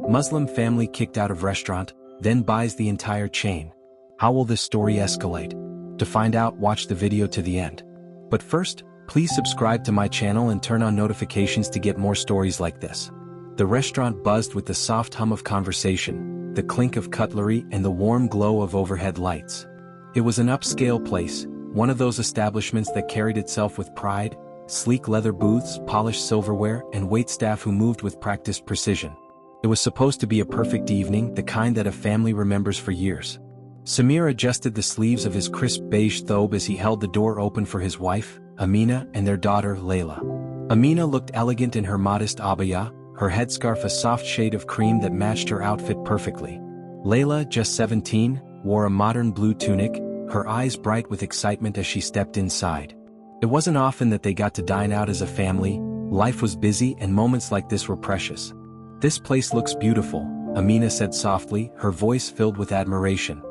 Muslim family kicked out of restaurant, then buys the entire chain. How will this story escalate? To find out, watch the video to the end. But first, please subscribe to my channel and turn on notifications to get more stories like this. The restaurant buzzed with the soft hum of conversation, the clink of cutlery, and the warm glow of overhead lights. It was an upscale place, one of those establishments that carried itself with pride, sleek leather booths, polished silverware, and waitstaff who moved with practiced precision. It was supposed to be a perfect evening, the kind that a family remembers for years. Samir adjusted the sleeves of his crisp beige thobe as he held the door open for his wife, Amina, and their daughter, Layla. Amina looked elegant in her modest abaya, her headscarf a soft shade of cream that matched her outfit perfectly. Layla, just 17, wore a modern blue tunic, her eyes bright with excitement as she stepped inside. It wasn't often that they got to dine out as a family, life was busy and moments like this were precious. "This place looks beautiful," Amina said softly, her voice filled with admiration.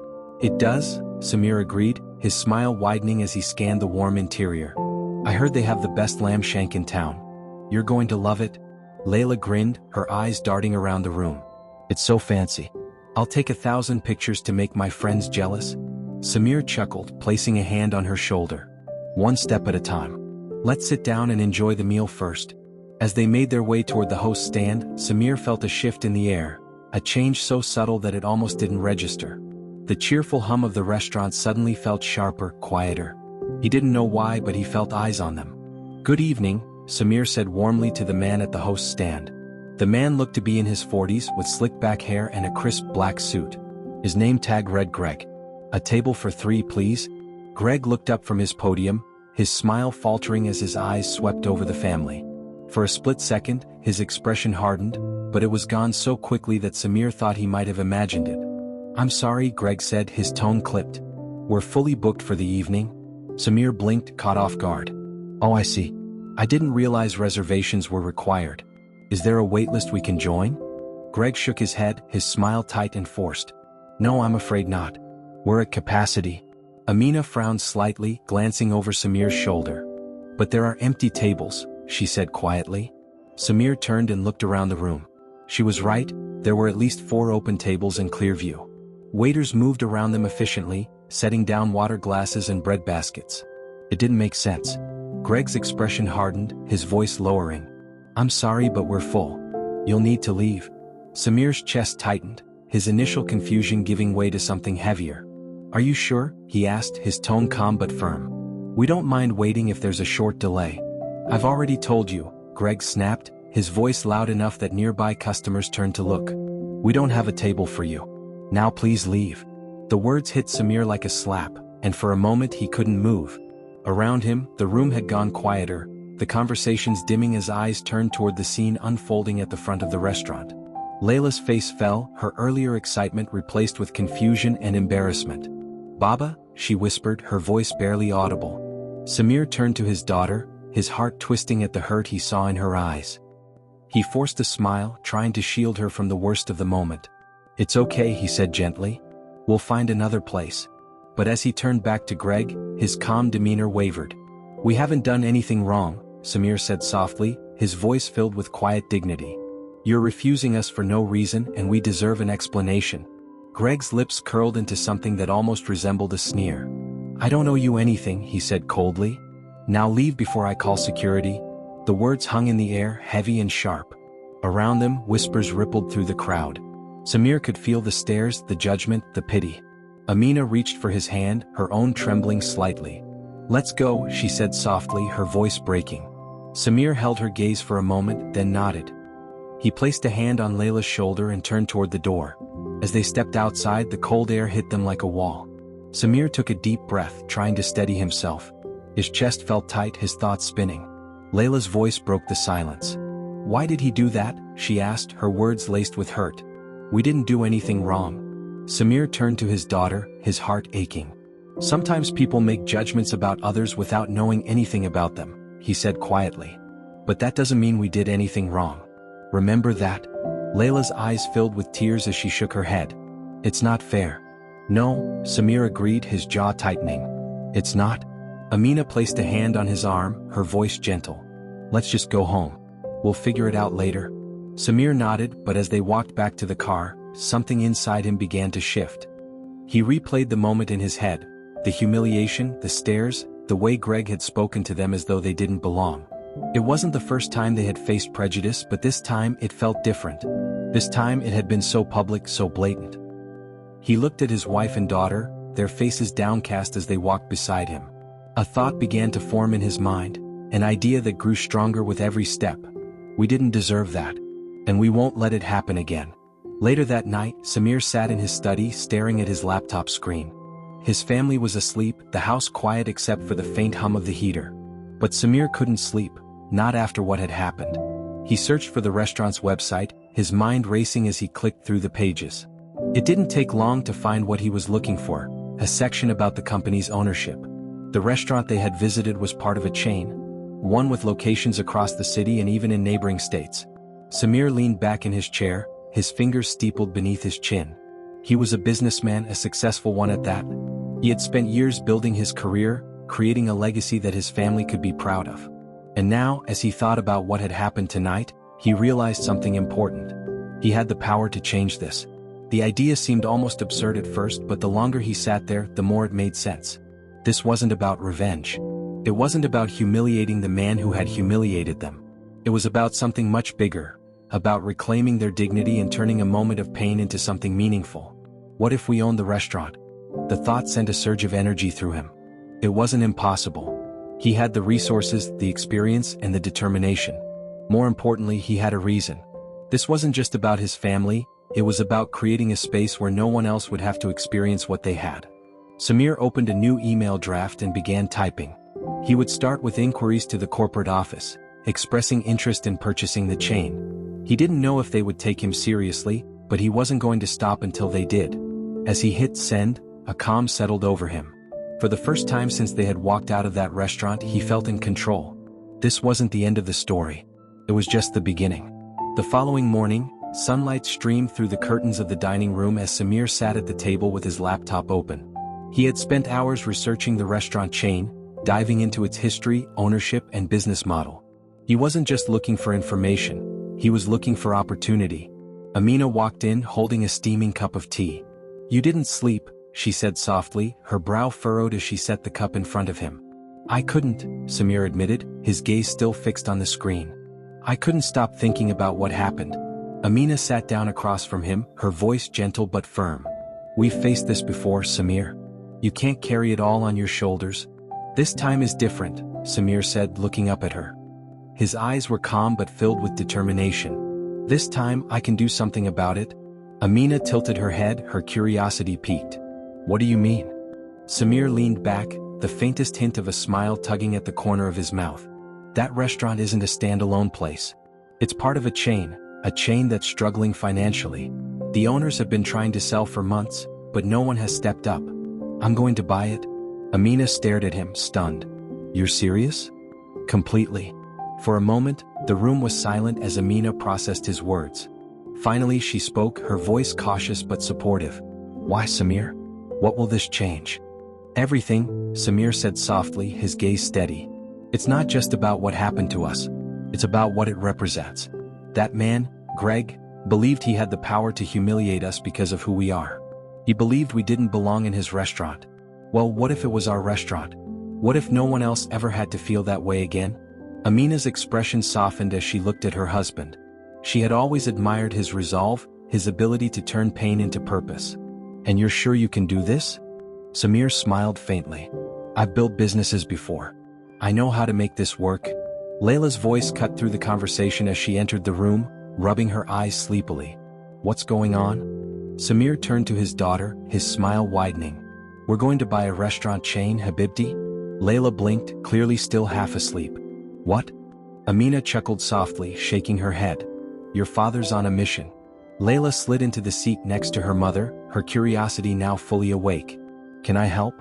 "It does," Samir agreed, his smile widening as he scanned the warm interior. "I heard they have the best lamb shank in town. You're going to love it." Layla grinned, her eyes darting around the room. "It's so fancy. I'll take 1,000 pictures to make my friends jealous." Samir chuckled, placing a hand on her shoulder. "One step at a time. Let's sit down and enjoy the meal first." As they made their way toward the host's stand, Samir felt a shift in the air, a change so subtle that it almost didn't register. The cheerful hum of the restaurant suddenly felt sharper, quieter. He didn't know why, but he felt eyes on them. "Good evening," Samir said warmly to the man at the host's stand. The man looked to be in his 40s, with slick back hair and a crisp black suit. His name tag read Greg. "A table for 3, please." Greg looked up from his podium, his smile faltering as his eyes swept over the family. For a split second, his expression hardened, but it was gone so quickly that Samir thought he might have imagined it. "I'm sorry," Greg said, his tone clipped. "We're fully booked for the evening." Samir blinked, caught off guard. "Oh, I see. I didn't realize reservations were required. Is there a waitlist we can join?" Greg shook his head, his smile tight and forced. "No, I'm afraid not. We're at capacity." Amina frowned slightly, glancing over Samir's shoulder. "But there are empty tables," she said quietly. Samir turned and looked around the room. She was right, there were at least 4 open tables in clear view. Waiters moved around them efficiently, setting down water glasses and bread baskets. It didn't make sense. Greg's expression hardened, his voice lowering. "I'm sorry, but we're full. You'll need to leave." Samir's chest tightened, his initial confusion giving way to something heavier. "Are you sure?" he asked, his tone calm but firm. "We don't mind waiting if there's a short delay." "I've already told you," Greg snapped, his voice loud enough that nearby customers turned to look. "We don't have a table for you. Now please leave." The words hit Samir like a slap, and for a moment he couldn't move. Around him, the room had gone quieter, the conversations dimming as eyes turned toward the scene unfolding at the front of the restaurant. Layla's face fell, her earlier excitement replaced with confusion and embarrassment. "Baba," she whispered, her voice barely audible. Samir turned to his daughter, his heart twisting at the hurt he saw in her eyes. He forced a smile, trying to shield her from the worst of the moment. "It's okay," he said gently. "We'll find another place." But as he turned back to Greg, his calm demeanor wavered. "We haven't done anything wrong," Samir said softly, his voice filled with quiet dignity. "You're refusing us for no reason and we deserve an explanation." Greg's lips curled into something that almost resembled a sneer. "I don't owe you anything," he said coldly. "Now leave before I call security." The words hung in the air, heavy and sharp. Around them, whispers rippled through the crowd. Samir could feel the stares, the judgment, the pity. Amina reached for his hand, her own trembling slightly. "Let's go," she said softly, her voice breaking. Samir held her gaze for a moment, then nodded. He placed a hand on Layla's shoulder and turned toward the door. As they stepped outside, the cold air hit them like a wall. Samir took a deep breath, trying to steady himself. His chest felt tight, his thoughts spinning. Layla's voice broke the silence. "Why did he do that?" she asked, her words laced with hurt. "We didn't do anything wrong." Samir turned to his daughter, his heart aching. "Sometimes people make judgments about others without knowing anything about them," he said quietly. "But that doesn't mean we did anything wrong. Remember that?" Layla's eyes filled with tears as she shook her head. "It's not fair." "No," Samir agreed, his jaw tightening. "It's not." Amina placed a hand on his arm, her voice gentle. "Let's just go home. We'll figure it out later." Samir nodded, but as they walked back to the car, something inside him began to shift. He replayed the moment in his head, the humiliation, the stares, the way Greg had spoken to them as though they didn't belong. It wasn't the first time they had faced prejudice, but this time it felt different. This time it had been so public, so blatant. He looked at his wife and daughter, their faces downcast as they walked beside him. A thought began to form in his mind, an idea that grew stronger with every step. We didn't deserve that. And we won't let it happen again. Later that night, Samir sat in his study staring at his laptop screen. His family was asleep, the house quiet except for the faint hum of the heater. But Samir couldn't sleep, not after what had happened. He searched for the restaurant's website, his mind racing as he clicked through the pages. It didn't take long to find what he was looking for, a section about the company's ownership. The restaurant they had visited was part of a chain, one with locations across the city and even in neighboring states. Samir leaned back in his chair, his fingers steepled beneath his chin. He was a businessman, a successful one at that. He had spent years building his career, creating a legacy that his family could be proud of. And now, as he thought about what had happened tonight, he realized something important. He had the power to change this. The idea seemed almost absurd at first, but the longer he sat there, the more it made sense. This wasn't about revenge. It wasn't about humiliating the man who had humiliated them. It was about something much bigger, about reclaiming their dignity and turning a moment of pain into something meaningful. What if we owned the restaurant? The thought sent a surge of energy through him. It wasn't impossible. He had the resources, the experience, and the determination. More importantly, he had a reason. This wasn't just about his family, it was about creating a space where no one else would have to experience what they had. Samir opened a new email draft and began typing. He would start with inquiries to the corporate office, expressing interest in purchasing the chain. He didn't know if they would take him seriously, but he wasn't going to stop until they did. As he hit send, a calm settled over him. For the first time since they had walked out of that restaurant, he felt in control. This wasn't the end of the story. It was just the beginning. The following morning, sunlight streamed through the curtains of the dining room as Samir sat at the table with his laptop open. He had spent hours researching the restaurant chain, diving into its history, ownership, and business model. He wasn't just looking for information. He was looking for opportunity. Amina walked in holding a steaming cup of tea. "You didn't sleep," she said softly, her brow furrowed as she set the cup in front of him. "I couldn't," Samir admitted, his gaze still fixed on the screen. "I couldn't stop thinking about what happened." Amina sat down across from him, her voice gentle but firm. "We've faced this before, Samir. You can't carry it all on your shoulders. This time is different," Samir said, looking up at her. His eyes were calm but filled with determination. "This time I can do something about it." Amina tilted her head, her curiosity piqued. "What do you mean?" Samir leaned back, the faintest hint of a smile tugging at the corner of his mouth. "That restaurant isn't a standalone place. It's part of a chain that's struggling financially. The owners have been trying to sell for months, but no one has stepped up. I'm going to buy it." Amina stared at him, stunned. "You're serious?" "Completely." For a moment, the room was silent as Amina processed his words. Finally she spoke, her voice cautious but supportive. "Why, Samir? What will this change?" "Everything," Samir said softly, his gaze steady. "It's not just about what happened to us. It's about what it represents. That man, Greg, believed he had the power to humiliate us because of who we are. He believed we didn't belong in his restaurant. Well, what if it was our restaurant? What if no one else ever had to feel that way again?" Amina's expression softened as she looked at her husband. She had always admired his resolve, his ability to turn pain into purpose. "And you're sure you can do this?" Samir smiled faintly. "I've built businesses before. I know how to make this work." Layla's voice cut through the conversation as she entered the room, rubbing her eyes sleepily. "What's going on?" Samir turned to his daughter, his smile widening. "We're going to buy a restaurant chain, Habibti?" Layla blinked, clearly still half asleep. "What?" Amina chuckled softly, shaking her head. "Your father's on a mission." Layla slid into the seat next to her mother, her curiosity now fully awake. "Can I help?"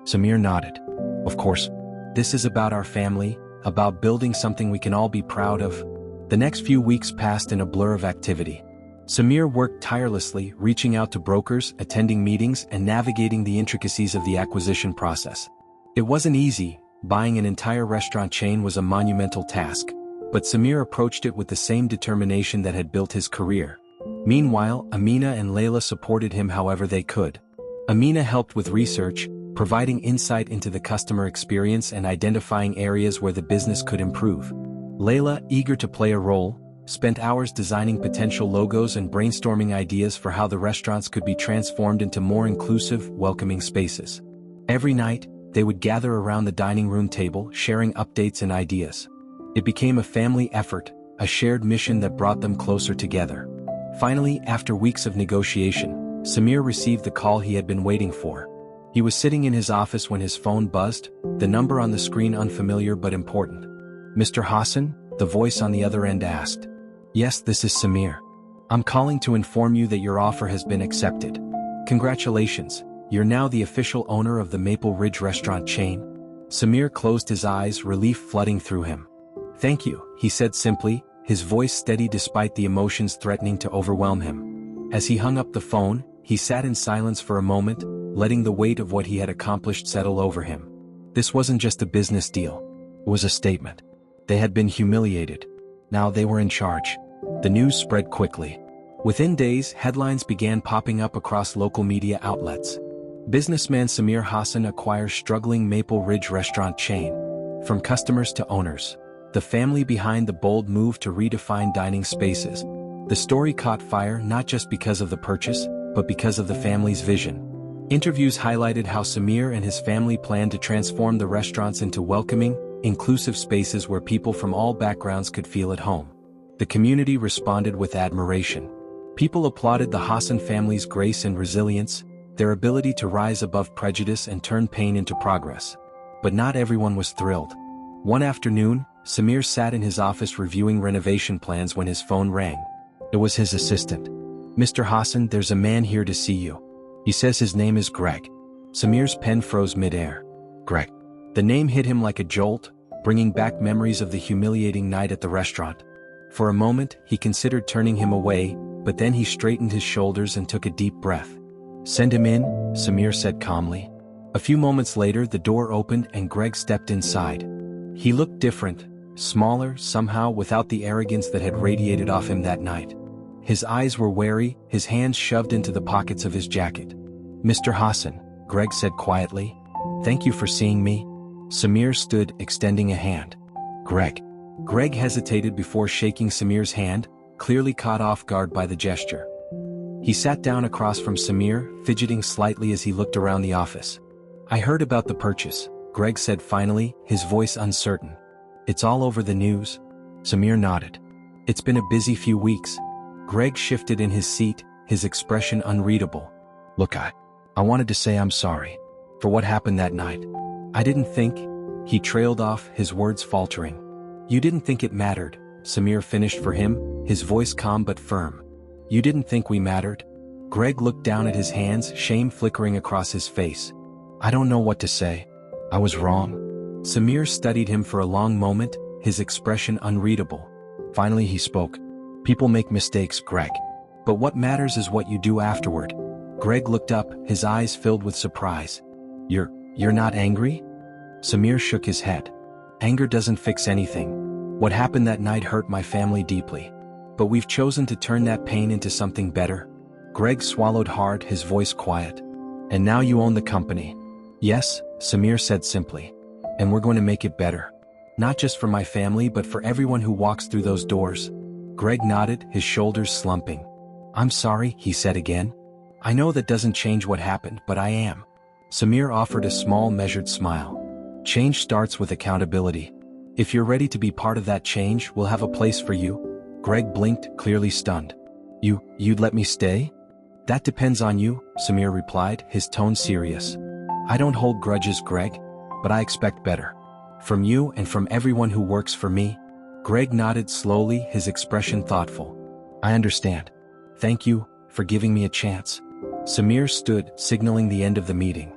Samir nodded. "Of course. This is about our family, about building something we can all be proud of." The next few weeks passed in a blur of activity. Samir worked tirelessly, reaching out to brokers, attending meetings, and navigating the intricacies of the acquisition process. It wasn't easy. Buying an entire restaurant chain was a monumental task. But Samir approached it with the same determination that had built his career. Meanwhile, Amina and Layla supported him however they could. Amina helped with research, providing insight into the customer experience and identifying areas where the business could improve. Layla, eager to play a role, spent hours designing potential logos and brainstorming ideas for how the restaurants could be transformed into more inclusive, welcoming spaces. Every night, they would gather around the dining room table, sharing updates and ideas. It became a family effort, a shared mission that brought them closer together. Finally, after weeks of negotiation, Samir received the call he had been waiting for. He was sitting in his office when his phone buzzed, the number on the screen unfamiliar but important. "Mr. Hassan?" the voice on the other end asked. "Yes, this is Samir. I'm calling to inform you that your offer has been accepted. Congratulations, you're now the official owner of the Maple Ridge restaurant chain." Samir closed his eyes, relief flooding through him. "Thank you," he said simply, his voice steady despite the emotions threatening to overwhelm him. As he hung up the phone, he sat in silence for a moment, letting the weight of what he had accomplished settle over him. This wasn't just a business deal. It was a statement. They had been humiliated. Now they were in charge. The news spread quickly. Within days, headlines began popping up across local media outlets. Businessman Samir Hassan acquires struggling Maple Ridge restaurant chain. From customers to owners, the family behind the bold move to redefine dining spaces. The story caught fire not just because of the purchase, but because of the family's vision. Interviews highlighted how Samir and his family planned to transform the restaurants into welcoming, inclusive spaces where people from all backgrounds could feel at home. The community responded with admiration. People applauded the Hassan family's grace and resilience, their ability to rise above prejudice and turn pain into progress. But not everyone was thrilled. One afternoon, Samir sat in his office reviewing renovation plans when his phone rang. It was his assistant. "Mr. Hassan, there's a man here to see you. He says his name is Greg." Samir's pen froze mid-air. Greg. The name hit him like a jolt, bringing back memories of the humiliating night at the restaurant. For a moment, he considered turning him away, but then he straightened his shoulders and took a deep breath. "Send him in," Samir said calmly. A few moments later, the door opened and Greg stepped inside. He looked different, smaller, somehow without the arrogance that had radiated off him that night. His eyes were wary, his hands shoved into the pockets of his jacket. "Mr. Hassan," Greg said quietly. "Thank you for seeing me." Samir stood, extending a hand. "Greg." Greg hesitated before shaking Samir's hand, clearly caught off guard by the gesture. He sat down across from Samir, fidgeting slightly as he looked around the office. "I heard about the purchase," Greg said finally, his voice uncertain. "It's all over the news." Samir nodded. "It's been a busy few weeks." Greg shifted in his seat, his expression unreadable. "Look, I wanted to say I'm sorry for what happened that night. I didn't think..." He trailed off, his words faltering. "You didn't think it mattered," Samir finished for him, his voice calm but firm. "You didn't think we mattered?" Greg looked down at his hands, shame flickering across his face. "I don't know what to say. I was wrong." Samir studied him for a long moment, his expression unreadable. Finally he spoke. "People make mistakes, Greg. But what matters is what you do afterward." Greg looked up, his eyes filled with surprise. You're not angry?" Samir shook his head. "Anger doesn't fix anything. What happened that night hurt my family deeply. But we've chosen to turn that pain into something better." Greg swallowed hard, his voice quiet. "And now you own the company." "Yes," Samir said simply. "And we're going to make it better. Not just for my family but for everyone who walks through those doors." Greg nodded, his shoulders slumping. "I'm sorry," he said again. "I know that doesn't change what happened, but I am." Samir offered a small, measured smile. "Change starts with accountability. If you're ready to be part of that change, we'll have a place for you." Greg blinked, clearly stunned. You'd let me stay?" "That depends on you," Samir replied, his tone serious. "I don't hold grudges, Greg, but I expect better. From you and from everyone who works for me." Greg nodded slowly, his expression thoughtful. "I understand. Thank you for giving me a chance." Samir stood, signaling the end of the meeting.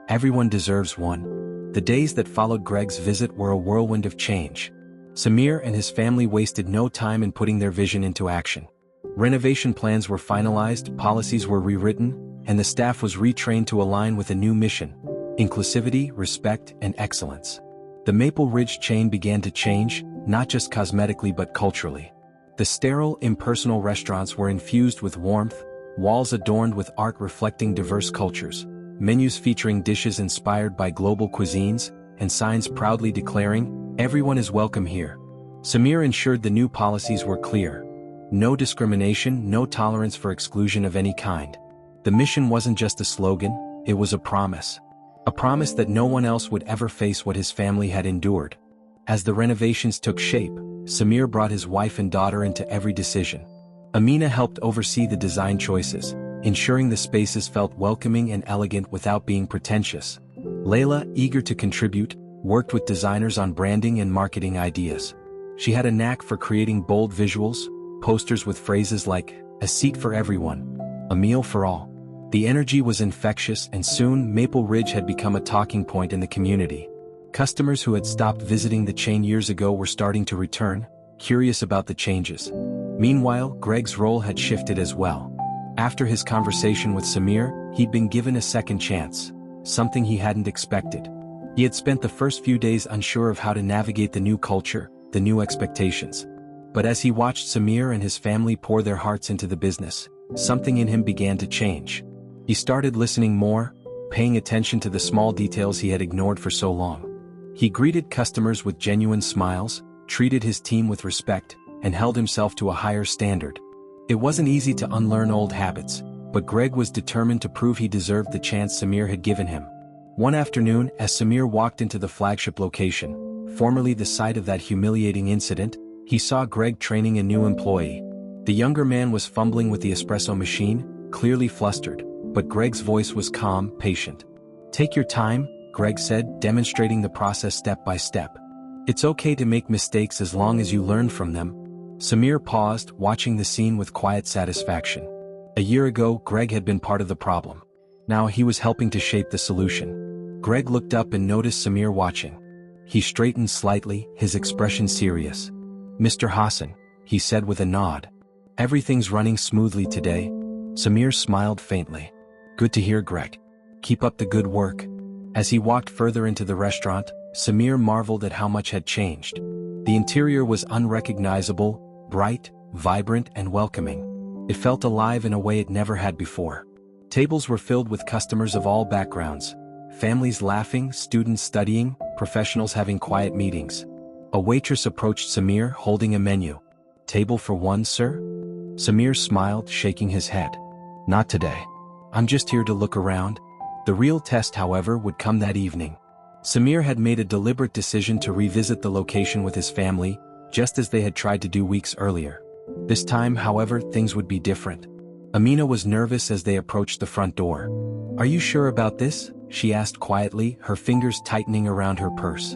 Everyone deserves one. The days that followed Greg's visit were a whirlwind of change. Samir and his family wasted no time in putting their vision into action. Renovation plans were finalized, policies were rewritten, and the staff was retrained to align with a new mission: inclusivity, respect, and excellence. The Maple Ridge chain began to change, not just cosmetically but culturally. The sterile, impersonal restaurants were infused with warmth, walls adorned with art reflecting diverse cultures, menus featuring dishes inspired by global cuisines, and signs proudly declaring, "Everyone is welcome here." Samir ensured the new policies were clear. No discrimination, no tolerance for exclusion of any kind. The mission wasn't just a slogan, it was a promise. A promise that no one else would ever face what his family had endured. As the renovations took shape, Samir brought his wife and daughter into every decision. Amina helped oversee the design choices, ensuring the spaces felt welcoming and elegant without being pretentious. Layla, eager to contribute, worked with designers on branding and marketing ideas. She had a knack for creating bold visuals, posters with phrases like, "A seat for everyone," "A meal for all." The energy was infectious, and soon Maple Ridge had become a talking point in the community. Customers who had stopped visiting the chain years ago were starting to return, curious about the changes. Meanwhile, Greg's role had shifted as well. After his conversation with Samir, he'd been given a second chance, something he hadn't expected. He had spent the first few days unsure of how to navigate the new culture, the new expectations. But as he watched Samir and his family pour their hearts into the business, something in him began to change. He started listening more, paying attention to the small details he had ignored for so long. He greeted customers with genuine smiles, treated his team with respect, and held himself to a higher standard. It wasn't easy to unlearn old habits, but Greg was determined to prove he deserved the chance Samir had given him. One afternoon, as Samir walked into the flagship location, formerly the site of that humiliating incident, he saw Greg training a new employee. The younger man was fumbling with the espresso machine, clearly flustered, but Greg's voice was calm, patient. "Take your time," Greg said, demonstrating the process step by step. "It's okay to make mistakes as long as you learn from them." Samir paused, watching the scene with quiet satisfaction. A year ago, Greg had been part of the problem. Now he was helping to shape the solution. Greg looked up and noticed Samir watching. He straightened slightly, his expression serious. "Mr. Hassan," he said with a nod. "Everything's running smoothly today." Samir smiled faintly. "Good to hear, Greg. Keep up the good work." As he walked further into the restaurant, Samir marveled at how much had changed. The interior was unrecognizable, bright, vibrant, and welcoming. It felt alive in a way it never had before. Tables were filled with customers of all backgrounds. Families laughing, students studying, professionals having quiet meetings. A waitress approached Samir, holding a menu. "Table for one, sir?" Samir smiled, shaking his head. "Not today. I'm just here to look around." The real test, however, would come that evening. Samir had made a deliberate decision to revisit the location with his family, just as they had tried to do weeks earlier. This time, however, things would be different. Amina was nervous as they approached the front door. "Are you sure about this?" she asked quietly, her fingers tightening around her purse.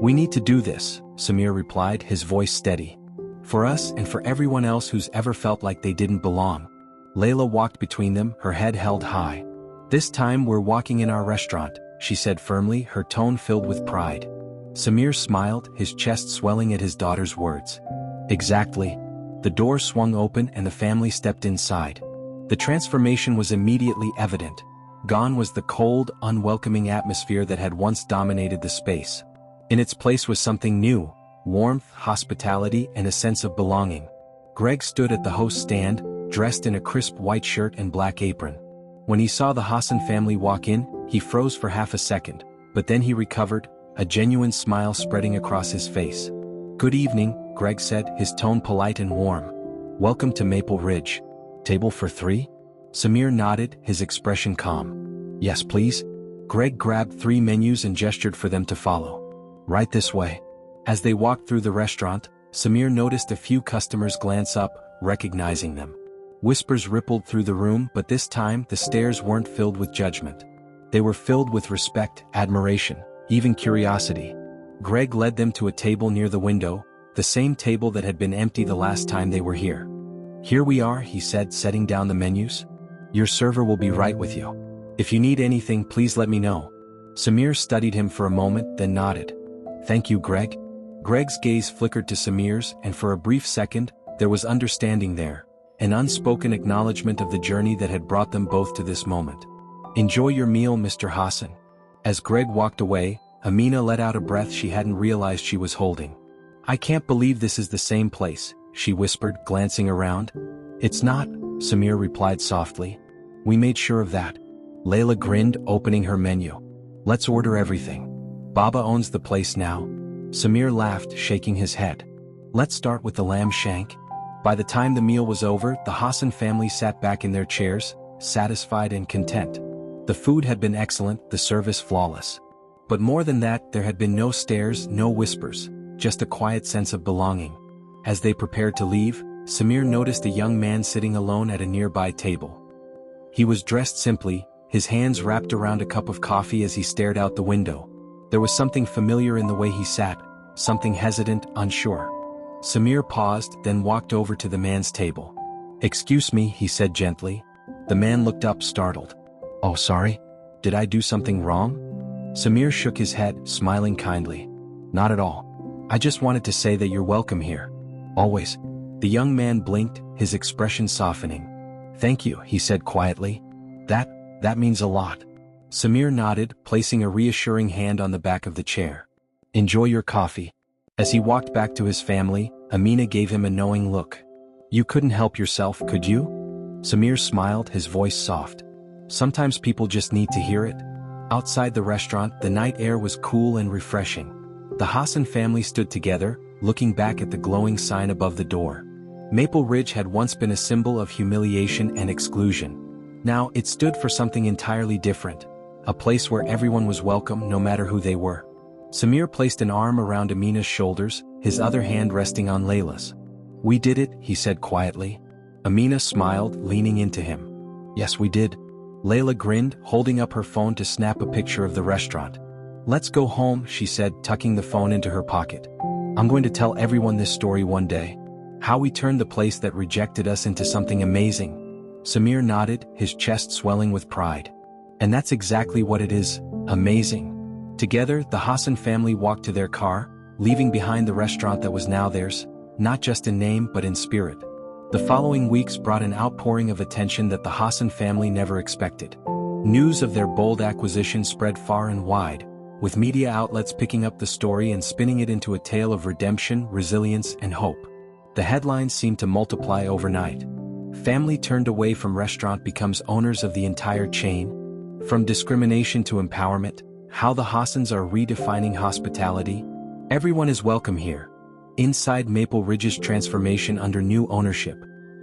"We need to do this," Samir replied, his voice steady. "For us and for everyone else who's ever felt like they didn't belong." Layla walked between them, her head held high. "This time we're walking in our restaurant," she said firmly, her tone filled with pride. Samir smiled, his chest swelling at his daughter's words. "Exactly." The door swung open and the family stepped inside. The transformation was immediately evident. Gone was the cold, unwelcoming atmosphere that had once dominated the space. In its place was something new: warmth, hospitality, and a sense of belonging. Greg stood at the host's stand, dressed in a crisp white shirt and black apron. When he saw the Hassan family walk in, he froze for half a second, but then he recovered, a genuine smile spreading across his face. "Good evening," Greg said, his tone polite and warm. "Welcome to Maple Ridge. Table for three?" Samir nodded, his expression calm. "Yes, please." Greg grabbed 3 menus and gestured for them to follow. "Right this way." As they walked through the restaurant, Samir noticed a few customers glance up, recognizing them. Whispers rippled through the room, but this time the stares weren't filled with judgment. They were filled with respect, admiration, even curiosity. Greg led them to a table near the window, the same table that had been empty the last time they were here. "Here we are," he said, setting down the menus. "Your server will be right with you. If you need anything, please let me know." Samir studied him for a moment, then nodded. "Thank you, Greg." Greg's gaze flickered to Samir's, and for a brief second, there was understanding there, an unspoken acknowledgement of the journey that had brought them both to this moment. "Enjoy your meal, Mr. Hassan." As Greg walked away, Amina let out a breath she hadn't realized she was holding. I can't believe this is the same place, she whispered, glancing around. It's not, Samir replied softly. We made sure of that. Layla grinned, opening her menu. Let's order everything. Baba owns the place now. Samir laughed, shaking his head. Let's start with the lamb shank. By the time the meal was over, the Hassan family sat back in their chairs, satisfied and content. The food had been excellent, the service flawless. But more than that, there had been no stares, no whispers, just a quiet sense of belonging. As they prepared to leave, Samir noticed a young man sitting alone at a nearby table. He was dressed simply, his hands wrapped around a cup of coffee as he stared out the window. There was something familiar in the way he sat, something hesitant, unsure. Samir paused, then walked over to the man's table. Excuse me, he said gently. The man looked up, startled. Oh, sorry? Did I do something wrong? Samir shook his head, smiling kindly. Not at all. I just wanted to say that you're welcome here. Always. The young man blinked, his expression softening. Thank you, he said quietly. That means a lot. Samir nodded, placing a reassuring hand on the back of the chair. Enjoy your coffee. As he walked back to his family, Amina gave him a knowing look. You couldn't help yourself, could you? Samir smiled, his voice soft. Sometimes people just need to hear it. Outside the restaurant, the night air was cool and refreshing. The Hassan family stood together, looking back at the glowing sign above the door. Maple Ridge had once been a symbol of humiliation and exclusion. Now it stood for something entirely different, a place where everyone was welcome no matter who they were. Samir placed an arm around Amina's shoulders, his other hand resting on Layla's. We did it, he said quietly. Amina smiled, leaning into him. Yes, we did. Layla grinned, holding up her phone to snap a picture of the restaurant. Let's go home, she said, tucking the phone into her pocket. I'm going to tell everyone this story one day. How we turned the place that rejected us into something amazing. Samir nodded, his chest swelling with pride. And that's exactly what it is, amazing. Together, the Hassan family walked to their car, leaving behind the restaurant that was now theirs, not just in name but in spirit. The following weeks brought an outpouring of attention that the Hassan family never expected. News of their bold acquisition spread far and wide, with media outlets picking up the story and spinning it into a tale of redemption, resilience, and hope. The headlines seemed to multiply overnight. Family turned away from restaurant becomes owners of the entire chain. From discrimination to empowerment, how the Hassans are redefining hospitality. Everyone is welcome here. Inside Maple Ridge's transformation under new ownership.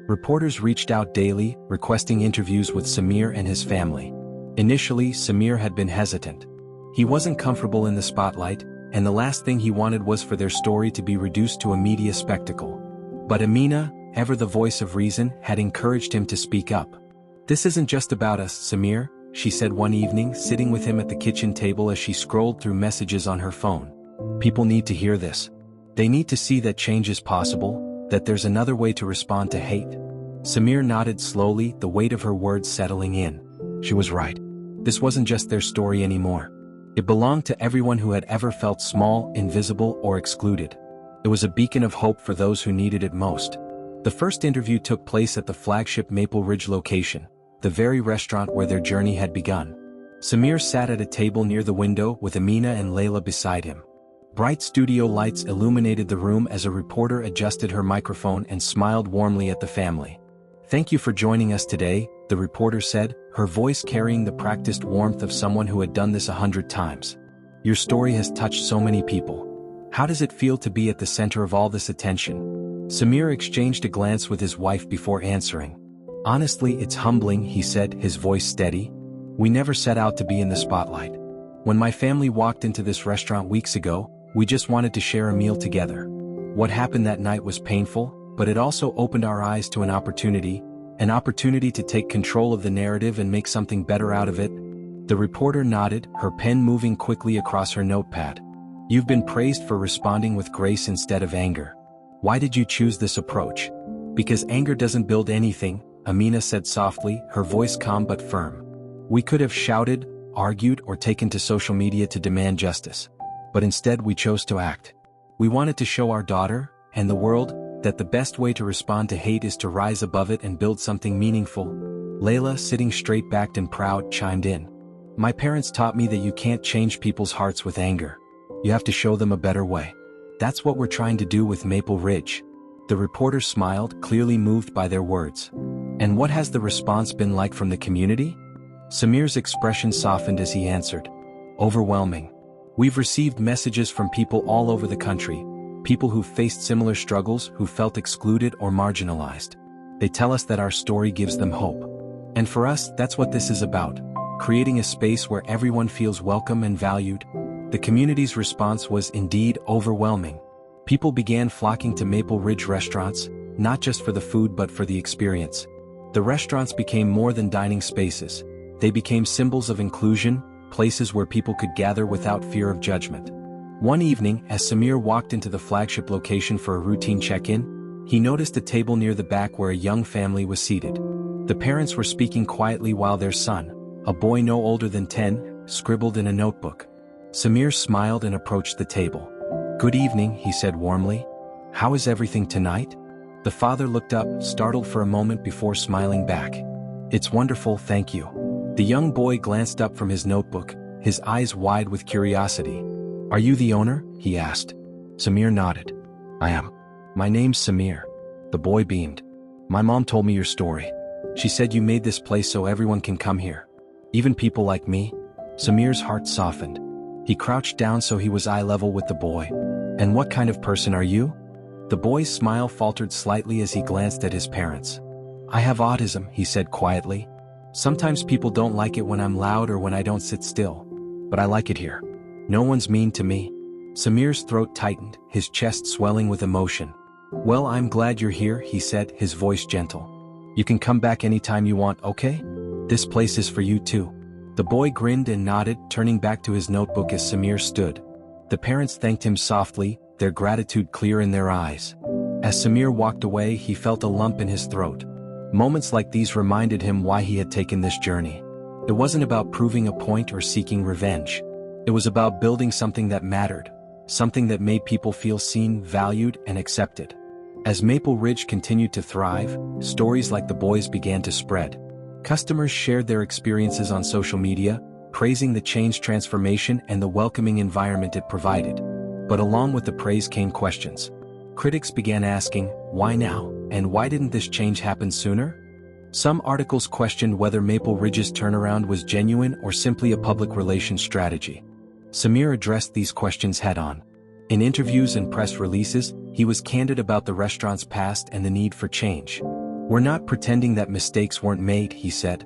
Reporters reached out daily, requesting interviews with Samir and his family. Initially, Samir had been hesitant. He wasn't comfortable in the spotlight, and the last thing he wanted was for their story to be reduced to a media spectacle. But Amina, ever the voice of reason, had encouraged him to speak up. This isn't just about us, Samir, she said one evening, sitting with him at the kitchen table as she scrolled through messages on her phone. People need to hear this. They need to see that change is possible, that there's another way to respond to hate. Samir nodded slowly, the weight of her words settling in. She was right. This wasn't just their story anymore. It belonged to everyone who had ever felt small, invisible, or excluded. It was a beacon of hope for those who needed it most. The first interview took place at the flagship Maple Ridge location, the very restaurant where their journey had begun. Samir sat at a table near the window with Amina and Layla beside him. Bright studio lights illuminated the room as a reporter adjusted her microphone and smiled warmly at the family. Thank you for joining us today, the reporter said, her voice carrying the practiced warmth of someone who had done this 100 times. Your story has touched so many people. How does it feel to be at the center of all this attention? Samir exchanged a glance with his wife before answering. Honestly, it's humbling, he said, his voice steady. We never set out to be in the spotlight. When my family walked into this restaurant weeks ago, we just wanted to share a meal together. What happened that night was painful, but it also opened our eyes to an opportunity to take control of the narrative and make something better out of it. The reporter nodded, her pen moving quickly across her notepad. You've been praised for responding with grace instead of anger. Why did you choose this approach? Because anger doesn't build anything, Amina said softly, her voice calm but firm. We could have shouted, argued, or taken to social media to demand justice. But instead we chose to act. We wanted to show our daughter, and the world, that the best way to respond to hate is to rise above it and build something meaningful. Layla, sitting straight-backed and proud, chimed in. My parents taught me that you can't change people's hearts with anger. You have to show them a better way. That's what we're trying to do with Maple Ridge. The reporter smiled, clearly moved by their words. And what has the response been like from the community? Samir's expression softened as he answered. Overwhelming. We've received messages from people all over the country, people who've faced similar struggles, who felt excluded or marginalized. They tell us that our story gives them hope. And for us, that's what this is about, creating a space where everyone feels welcome and valued. The community's response was indeed overwhelming. People began flocking to Maple Ridge restaurants, not just for the food but for the experience. The restaurants became more than dining spaces. They became symbols of inclusion, places where people could gather without fear of judgment. One evening, as Samir walked into the flagship location for a routine check-in, he noticed a table near the back where a young family was seated. The parents were speaking quietly while their son, a boy no older than 10, scribbled in a notebook. Samir smiled and approached the table. "Good evening," he said warmly. "How is everything tonight?" The father looked up, startled for a moment before smiling back. "It's wonderful, thank you." The young boy glanced up from his notebook, his eyes wide with curiosity. "Are you the owner?" he asked. Samir nodded. "I am. My name's Samir." The boy beamed. "My mom told me your story. She said you made this place so everyone can come here. Even people like me." Samir's heart softened. He crouched down so he was eye level with the boy. "And what kind of person are you?" The boy's smile faltered slightly as he glanced at his parents. "I have autism," he said quietly. "Sometimes people don't like it when I'm loud or when I don't sit still. But I like it here. No one's mean to me." Samir's throat tightened, his chest swelling with emotion. "Well, I'm glad you're here," he said, his voice gentle. "You can come back anytime you want, okay? This place is for you too." The boy grinned and nodded, turning back to his notebook as Samir stood. The parents thanked him softly, their gratitude clear in their eyes. As Samir walked away, he felt a lump in his throat. Moments like these reminded him why he had taken this journey. It wasn't about proving a point or seeking revenge. It was about building something that mattered, something that made people feel seen, valued, and accepted. As Maple Ridge continued to thrive, stories like the boys began to spread. Customers shared their experiences on social media, praising the change, transformation, and the welcoming environment it provided. But along with the praise came questions. Critics began asking, why now, and why didn't this change happen sooner? Some articles questioned whether Maple Ridge's turnaround was genuine or simply a public relations strategy. Samir addressed these questions head-on. In interviews and press releases, he was candid about the restaurant's past and the need for change. "We're not pretending that mistakes weren't made," he said.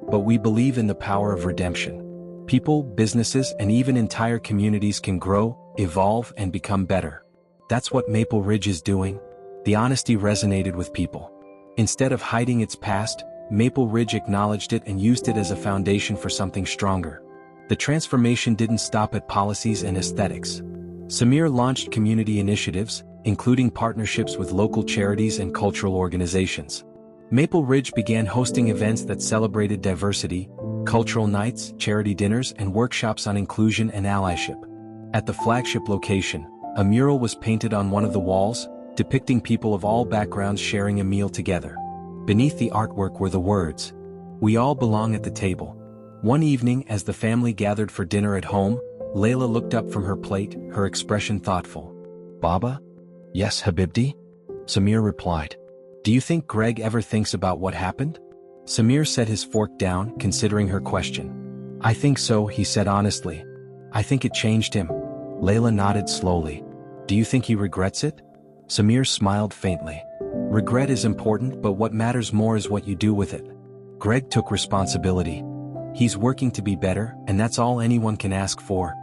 "But we believe in the power of redemption. People, businesses, and even entire communities can grow, evolve, and become better. That's what Maple Ridge is doing." The honesty resonated with people. Instead of hiding its past, Maple Ridge acknowledged it and used it as a foundation for something stronger. The transformation didn't stop at policies and aesthetics. Samir launched community initiatives, including partnerships with local charities and cultural organizations. Maple Ridge began hosting events that celebrated diversity, cultural nights, charity dinners, and workshops on inclusion and allyship. At the flagship location, a mural was painted on one of the walls, depicting people of all backgrounds sharing a meal together. Beneath the artwork were the words, "We all belong at the table." One evening, as the family gathered for dinner at home, Layla looked up from her plate, her expression thoughtful. "Baba?" "Yes, Habibti?" Samir replied. "Do you think Greg ever thinks about what happened?" Samir set his fork down, considering her question. "I think so," he said honestly. "I think it changed him." Layla nodded slowly. "Do you think he regrets it?" Samir smiled faintly. "Regret is important, but what matters more is what you do with it. Greg took responsibility. He's working to be better, and that's all anyone can ask for."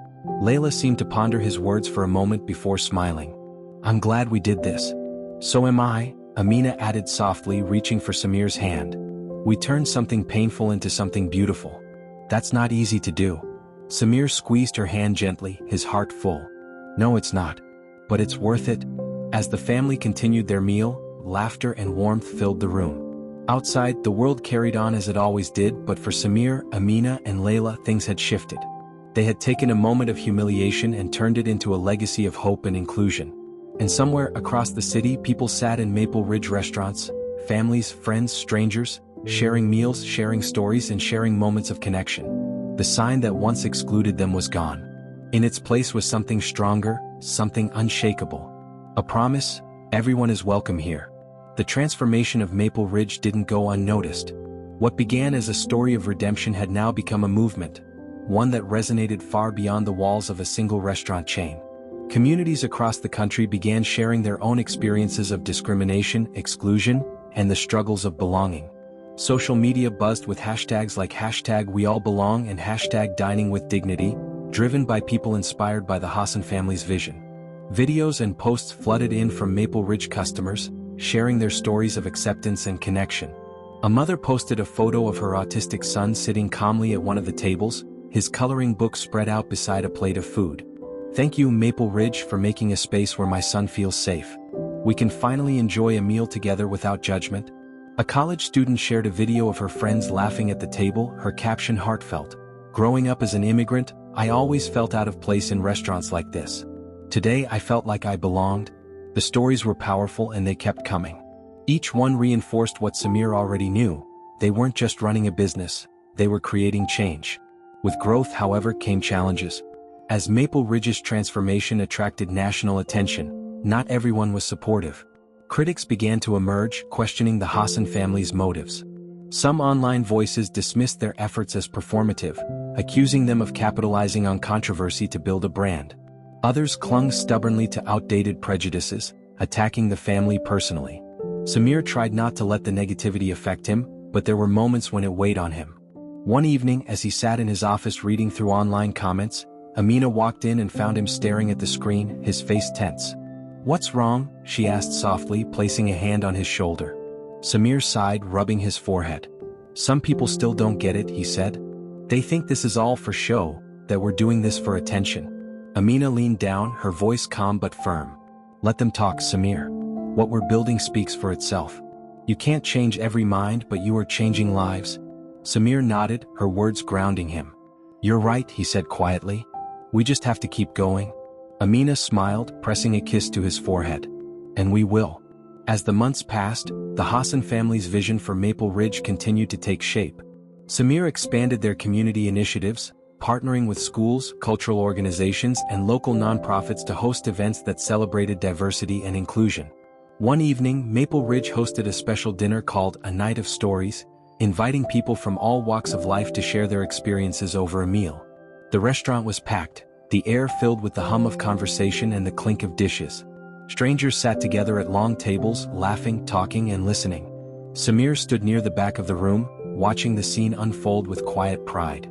Layla seemed to ponder his words for a moment before smiling. "I'm glad we did this." "So am I," Amina added softly, reaching for Samir's hand. "We turned something painful into something beautiful. That's not easy to do." Samir squeezed her hand gently, his heart full. "No, it's not. But it's worth it." As the family continued their meal, laughter and warmth filled the room. Outside, the world carried on as it always did, but for Samir, Amina, and Layla, things had shifted. They had taken a moment of humiliation and turned it into a legacy of hope and inclusion. And somewhere across the city, people sat in Maple Ridge restaurants, families, friends, strangers, sharing meals, sharing stories, and sharing moments of connection. The sign that once excluded them was gone. In its place was something stronger, something unshakable. A promise, everyone is welcome here. The transformation of Maple Ridge didn't go unnoticed. What began as a story of redemption had now become a movement, one that resonated far beyond the walls of a single restaurant chain. Communities across the country began sharing their own experiences of discrimination, exclusion, and the struggles of belonging. Social media buzzed with hashtags like #WeAllBelong and #DiningWithDignity, driven by people inspired by the Hassan family's vision. Videos and posts flooded in from Maple Ridge customers, sharing their stories of acceptance and connection. A mother posted a photo of her autistic son sitting calmly at one of the tables, his coloring book spread out beside a plate of food. "Thank you, Maple Ridge, for making a space where my son feels safe. We can finally enjoy a meal together without judgment." A college student shared a video of her friends laughing at the table, her caption heartfelt. "Growing up as an immigrant, I always felt out of place in restaurants like this. Today I felt like I belonged." The stories were powerful and they kept coming. Each one reinforced what Samir already knew: they weren't just running a business, they were creating change. With growth, however, came challenges. As Maple Ridge's transformation attracted national attention, not everyone was supportive. Critics began to emerge, questioning the Hassan family's motives. Some online voices dismissed their efforts as performative, accusing them of capitalizing on controversy to build a brand. Others clung stubbornly to outdated prejudices, attacking the family personally. Samir tried not to let the negativity affect him, but there were moments when it weighed on him. One evening, as he sat in his office reading through online comments, Amina walked in and found him staring at the screen, his face tense. "What's wrong?" she asked softly, placing a hand on his shoulder. Samir sighed, rubbing his forehead. "Some people still don't get it," he said. "They think this is all for show, that we're doing this for attention." Amina leaned down, her voice calm but firm. "Let them talk, Samir. What we're building speaks for itself. You can't change every mind, but you are changing lives." Samir nodded, her words grounding him. "You're right," he said quietly. "We just have to keep going." Amina smiled, pressing a kiss to his forehead. "And we will." As the months passed, the Hassan family's vision for Maple Ridge continued to take shape. Samir expanded their community initiatives, partnering with schools, cultural organizations, and local nonprofits to host events that celebrated diversity and inclusion. One evening, Maple Ridge hosted a special dinner called A Night of Stories, inviting people from all walks of life to share their experiences over a meal. The restaurant was packed, the air filled with the hum of conversation and the clink of dishes. Strangers sat together at long tables, laughing, talking, and listening. Samir stood near the back of the room, watching the scene unfold with quiet pride.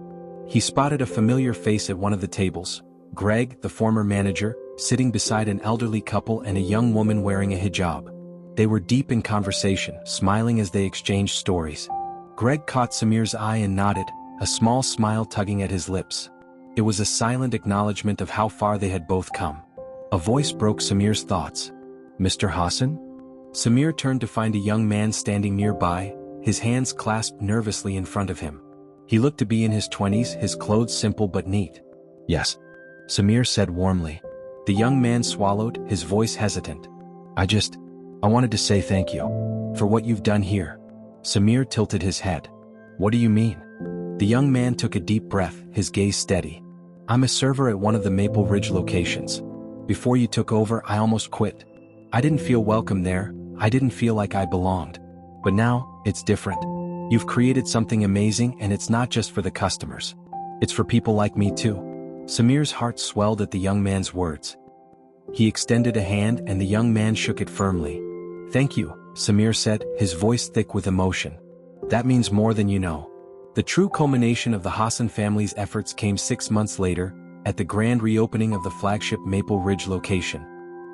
He spotted a familiar face at one of the tables: Greg, the former manager, sitting beside an elderly couple and a young woman wearing a hijab. They were deep in conversation, smiling as they exchanged stories. Greg caught Samir's eye and nodded, a small smile tugging at his lips. It was a silent acknowledgement of how far they had both come. A voice broke Samir's thoughts. "Mr. Hassan?" Samir turned to find a young man standing nearby, his hands clasped nervously in front of him. He looked to be in his 20s, his clothes simple but neat. "Yes," Samir said warmly. The young man swallowed, his voice hesitant. I wanted to say thank you for what you've done here." Samir tilted his head. "What do you mean?" The young man took a deep breath, his gaze steady. "I'm a server at one of the Maple Ridge locations. Before you took over, I almost quit. I didn't feel welcome there, I didn't feel like I belonged. But now, it's different. You've created something amazing, and it's not just for the customers. It's for people like me too." Samir's heart swelled at the young man's words. He extended a hand and the young man shook it firmly. "Thank you," Samir said, his voice thick with emotion. "That means more than you know." The true culmination of the Hassan family's efforts came 6 months later, at the grand reopening of the flagship Maple Ridge location.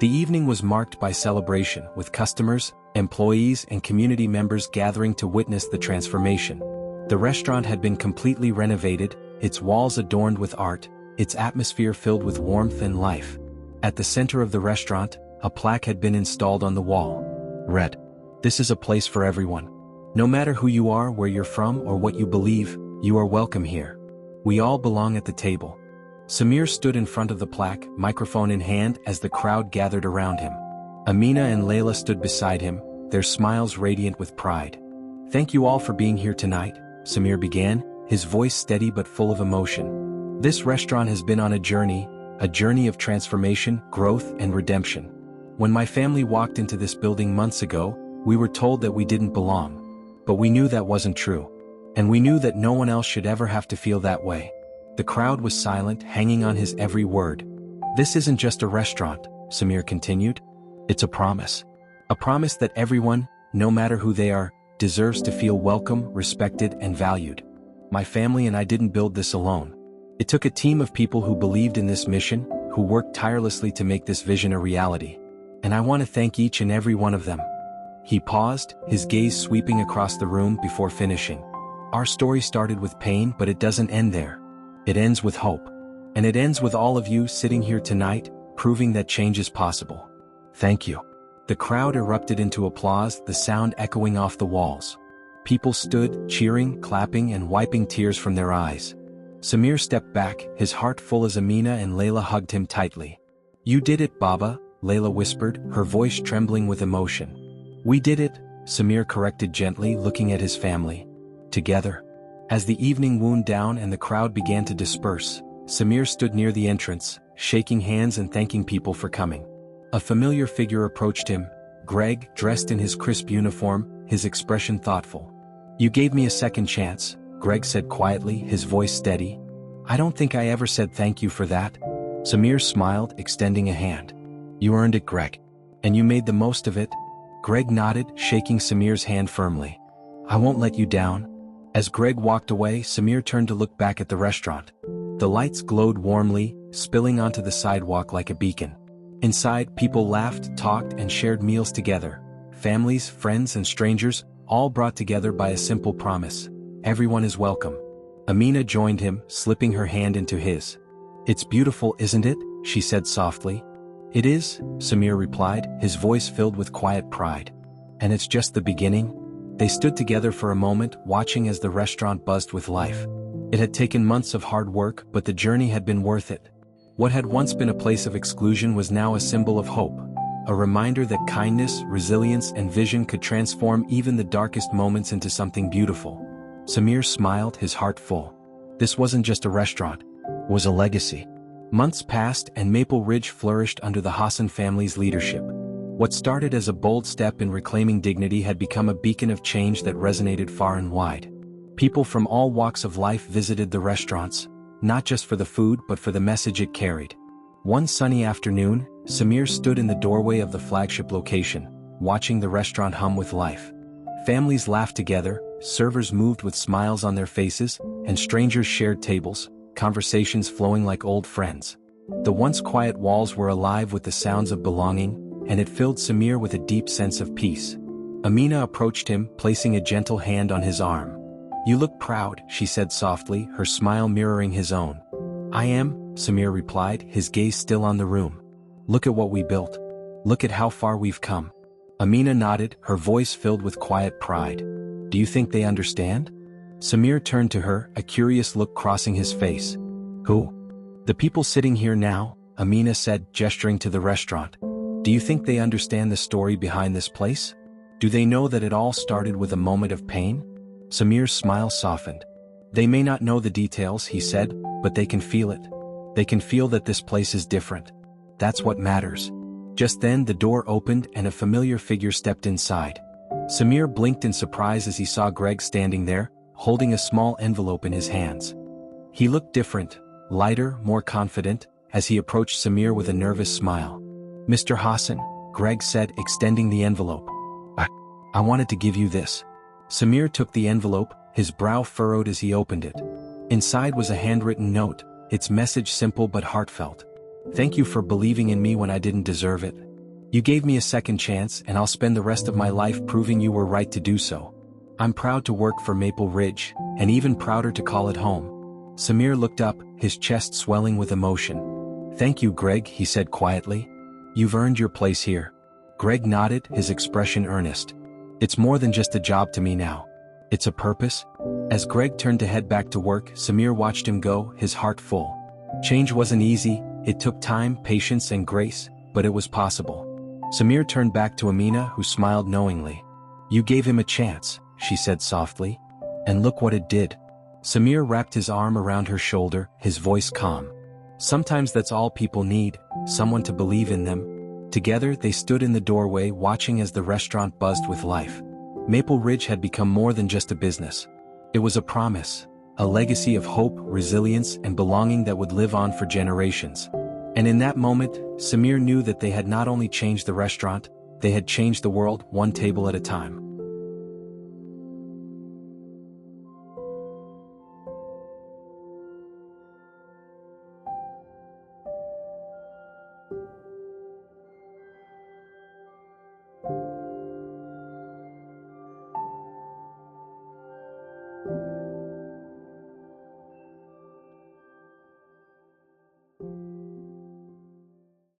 The evening was marked by celebration, with customers, employees, and community members gathering to witness the transformation. The restaurant had been completely renovated, its walls adorned with art, its atmosphere filled with warmth and life. At the center of the restaurant, a plaque had been installed on the wall. Read, "This is a place for everyone. No matter who you are, where you're from, or what you believe, you are welcome here. We all belong at the table." Samir stood in front of the plaque, microphone in hand, as the crowd gathered around him. Amina and Layla stood beside him, their smiles radiant with pride. "Thank you all for being here tonight," Samir began, his voice steady but full of emotion. "This restaurant has been on a journey, a journey of transformation, growth, and redemption. When my family walked into this building months ago, we were told that we didn't belong. But we knew that wasn't true. And we knew that no one else should ever have to feel that way. The crowd was silent, hanging on his every word. "This isn't just a restaurant," Samir continued. "It's a promise. A promise that everyone, no matter who they are, deserves to feel welcome, respected, and valued. My family and I didn't build this alone. It took a team of people who believed in this mission, who worked tirelessly to make this vision a reality. And I want to thank each and every one of them." He paused, his gaze sweeping across the room before finishing. "Our story started with pain, but it doesn't end there. It ends with hope. And it ends with all of you sitting here tonight, proving that change is possible. Thank you." The crowd erupted into applause, the sound echoing off the walls. People stood, cheering, clapping, and wiping tears from their eyes. Samir stepped back, his heart full as Amina and Layla hugged him tightly. "You did it, Baba," Layla whispered, her voice trembling with emotion. "We did it," Samir corrected gently, looking at his family. "Together." As the evening wound down and the crowd began to disperse, Samir stood near the entrance, shaking hands and thanking people for coming. A familiar figure approached him, Greg, dressed in his crisp uniform, his expression thoughtful. "You gave me a second chance," Greg said quietly, his voice steady. "I don't think I ever said thank you for that." Samir smiled, extending a hand. "You earned it, Greg. And you made the most of it." Greg nodded, shaking Samir's hand firmly. "I won't let you down." As Greg walked away, Samir turned to look back at the restaurant. The lights glowed warmly, spilling onto the sidewalk like a beacon. Inside, people laughed, talked, and shared meals together. Families, friends, and strangers, all brought together by a simple promise. Everyone is welcome. Amina joined him, slipping her hand into his. "It's beautiful, isn't it?" she said softly. "It is," Samir replied, his voice filled with quiet pride. "And it's just the beginning." They stood together for a moment, watching as the restaurant buzzed with life. It had taken months of hard work, but the journey had been worth it. What had once been a place of exclusion was now a symbol of hope. A reminder that kindness, resilience, and vision could transform even the darkest moments into something beautiful. Samir smiled, his heart full. This wasn't just a restaurant. It was a legacy. Months passed and Maple Ridge flourished under the Hassan family's leadership. What started as a bold step in reclaiming dignity had become a beacon of change that resonated far and wide. People from all walks of life visited the restaurants, not just for the food but for the message it carried. One sunny afternoon, Samir stood in the doorway of the flagship location, watching the restaurant hum with life. Families laughed together, servers moved with smiles on their faces, and strangers shared tables, conversations flowing like old friends. The once quiet walls were alive with the sounds of belonging, and it filled Samir with a deep sense of peace. Amina approached him, placing a gentle hand on his arm. "You look proud," she said softly, her smile mirroring his own. "I am," Samir replied, his gaze still on the room. "Look at what we built. Look at how far we've come." Amina nodded, her voice filled with quiet pride. "Do you think they understand?" Samir turned to her, a curious look crossing his face. "Who?" "The people sitting here now," Amina said, gesturing to the restaurant. "Do you think they understand the story behind this place? Do they know that it all started with a moment of pain?" Samir's smile softened. "They may not know the details," he said, "but they can feel it. They can feel that this place is different. That's what matters." Just then the door opened and a familiar figure stepped inside. Samir blinked in surprise as he saw Greg standing there, holding a small envelope in his hands. He looked different, lighter, more confident, as he approached Samir with a nervous smile. "Mr. Hassan," Greg said, extending the envelope. I wanted to give you this." Samir took the envelope, his brow furrowed as he opened it. Inside was a handwritten note, its message simple but heartfelt. "Thank you for believing in me when I didn't deserve it. You gave me a second chance and I'll spend the rest of my life proving you were right to do so. I'm proud to work for Maple Ridge, and even prouder to call it home." Samir looked up, his chest swelling with emotion. "Thank you, Greg," he said quietly. "You've earned your place here." Greg nodded, his expression earnest. "It's more than just a job to me now. It's a purpose." As Greg turned to head back to work, Samir watched him go, his heart full. Change wasn't easy, it took time, patience, and grace, but it was possible. Samir turned back to Amina, who smiled knowingly. "You gave him a chance," she said softly. "And look what it did." Samir wrapped his arm around her shoulder, his voice calm. Sometimes that's all people need, someone to believe in them. Together, they stood in the doorway watching as the restaurant buzzed with life. Maple Ridge had become more than just a business. It was a promise, a legacy of hope, resilience, and belonging that would live on for generations. And in that moment, Samir knew that they had not only changed the restaurant, they had changed the world, one table at a time.